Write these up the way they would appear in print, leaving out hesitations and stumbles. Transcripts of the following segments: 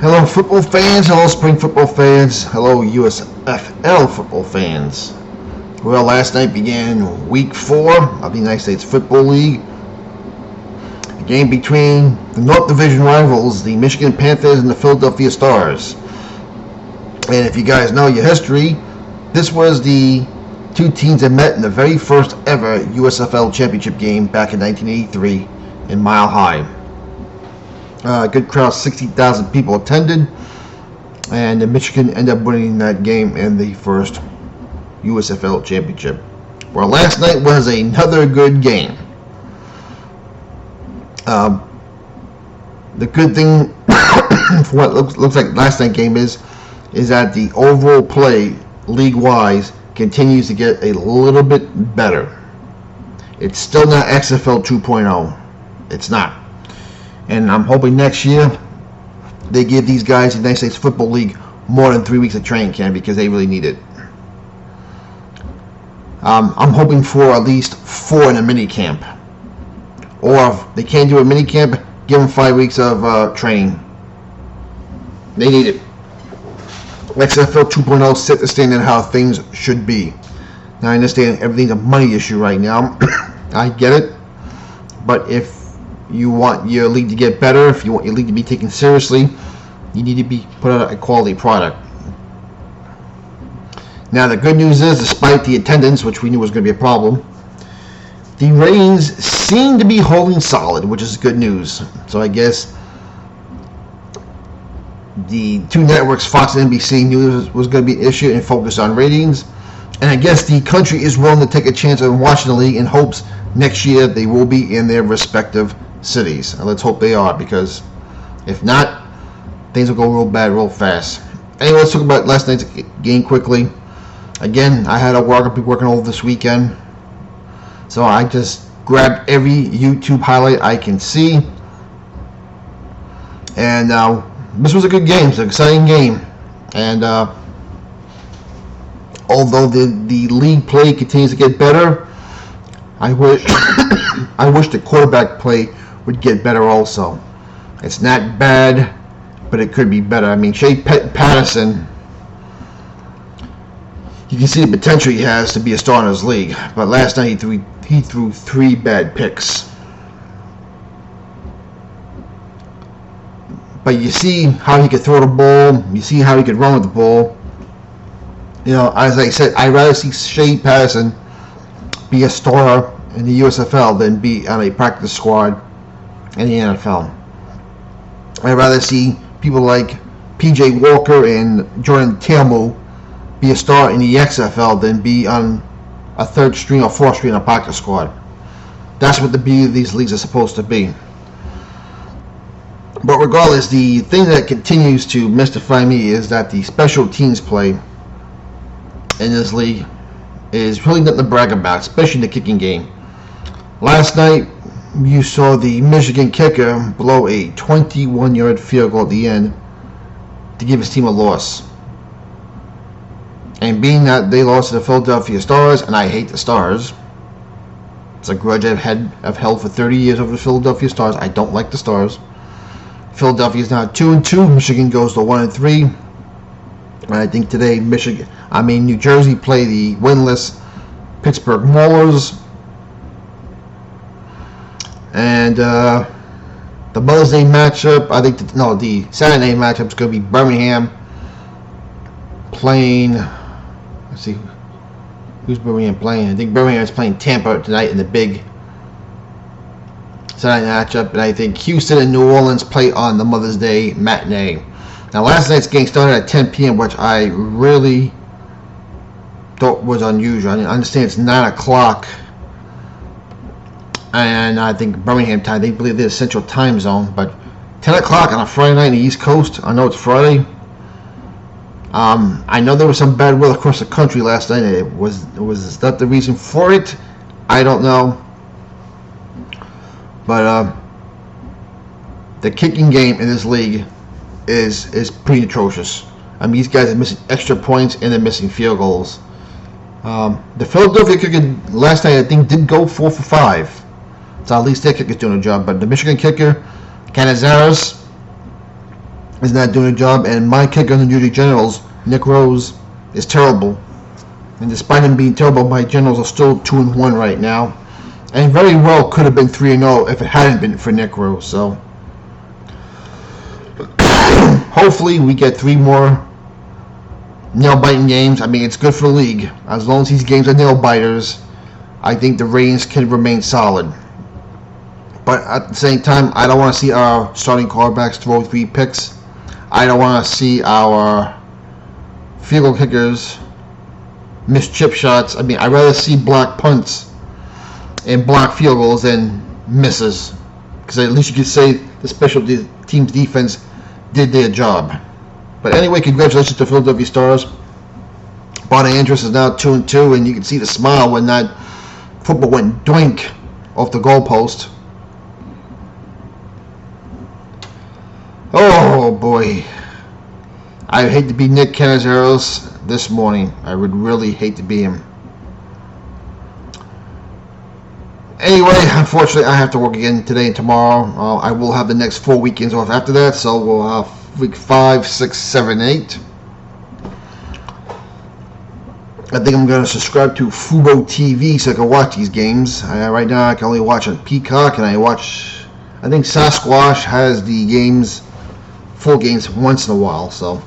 Hello, football fans. Hello, spring football fans. Hello, USFL football fans. Well, last night began Week 4 of the United States Football League. A game between the North Division rivals, the Michigan Panthers and the Philadelphia Stars. And if you guys know your history, this was the two teams that met in the very first ever USFL championship game back in 1983 in Mile High. Good crowd, 60,000 people attended, and Michigan ended up winning that game in the first USFL championship. Well, last night was another good game. The good thing for what looks like last night's game is that the overall play, league-wise, continues to get a little bit better. It's still not XFL 2.0. It's not. And I'm hoping next year they give these guys in the United States Football League more than 3 weeks of training camp because they really need it. I'm hoping for at least 4 in a mini camp. Or if they can't do a mini camp, give them 5 weeks of training. They need it. XFL 2.0 set the standard how things should be. Now I understand everything's a money issue right now. I get it. But if you want your league to get better, if you want your league to be taken seriously, you need to put out a quality product. Now the good news is, despite the attendance, which we knew was going to be a problem, the ratings seem to be holding solid, which is good news. So I guess the two networks, Fox and NBC, knew this was going to be an issue and focused on ratings. And I guess the country is willing to take a chance on watching the league in hopes next year they will be in their respective cities. And let's hope they are, because if not, things will go real bad real fast. Anyway, let's talk about last night's game quickly. Again, I had a work. I'll be working over this weekend, so I just grabbed every YouTube highlight I can see. And this was a good game. It's an exciting game. And although the league play continues to get better, I wish the quarterback play would get better also. It's not bad, but it could be better. I mean, Shea Patterson, you can see the potential he has to be a star in his league. But last night he threw 3 bad picks. But you see how he could throw the ball. You see how he could run with the ball. You know, as I said, I'd rather see Shea Patterson be a star in the USFL than be on a practice squad in the NFL. I'd rather see people like P.J. Walker and Jordan Tamu be a star in the XFL than be on a 3rd string or 4th string on a practice squad. That's what the beauty of these leagues are supposed to be. But regardless, the thing that continues to mystify me is that the special teams play in this league is really nothing to brag about, especially in the kicking game. Last night, you saw the Michigan kicker blow a 21-yard field goal at the end to give his team a loss. And being that they lost to the Philadelphia Stars, and I hate the Stars, it's a grudge I've held for 30 years over the Philadelphia Stars. I don't like the Stars. Philadelphia is now 2-2. Michigan goes to 1-3. And I think today New Jersey play the winless Pittsburgh Maulers. And the Mother's Day matchup, the Saturday matchup is going to be Birmingham playing. Let's see, who's Birmingham playing? I think Birmingham is playing Tampa tonight in the big Saturday matchup. And I think Houston and New Orleans play on the Mother's Day matinee. Now, last night's game started at 10 p.m., which I really thought was unusual. I understand it's 9 o'clock. And I think Birmingham time, they believe they're Central Time Zone, but 10 o'clock on a Friday night in the East Coast, I know it's Friday. I know there was some bad weather across the country last night. Was that the reason for it? I don't know. But the kicking game in this league is pretty atrocious. I mean, these guys are missing extra points and they're missing field goals. The Philadelphia kicker last night, I think, did go 4 for 5. So at least their kicker's doing a job. But the Michigan kicker, Canizares, is not doing a job, and my kicker in the New Jersey Generals, Nick Rose, is terrible. And despite him being terrible, my Generals are still 2-1 right now, and very well could have been 3-0 if it hadn't been for Nick Rose. So hopefully we get 3 more nail-biting games. I mean, it's good for the league. As long as these games are nail-biters, I think the ratings can remain solid. But at the same time, I don't want to see our starting quarterbacks throw 3 picks. I don't want to see our field goal kickers miss chip shots. I mean, I'd rather see block punts and block field goals than misses. Because at least you could say the special teams defense did their job. But anyway, congratulations to Philadelphia Stars. Bonnie Andrews is now 2-2, and you can see the smile when that football went doink off the goalpost. Oh boy. I hate to be Nick Canizares this morning. I would really hate to be him. Anyway, unfortunately, I have to work again today and tomorrow. I will have the next 4 weekends off after that, so we'll have week 5, 6, 7, 8. I think I'm going to subscribe to Fubo TV so I can watch these games. Right now, I can only watch on Peacock, and I think Sasquatch has the games, full games, once in a while. So,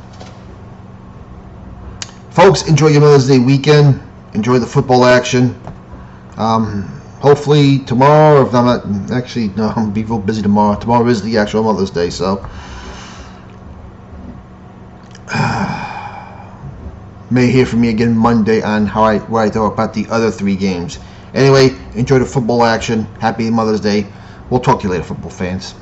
folks, enjoy your Mother's Day weekend. Enjoy the football action. Hopefully tomorrow, if I'm not, actually, no, I'm going to be real busy tomorrow. Tomorrow is the actual Mother's Day, so may hear from me again Monday on what I thought about the other 3 games. Anyway, enjoy the football action. Happy Mother's Day. We'll talk to you later, football fans.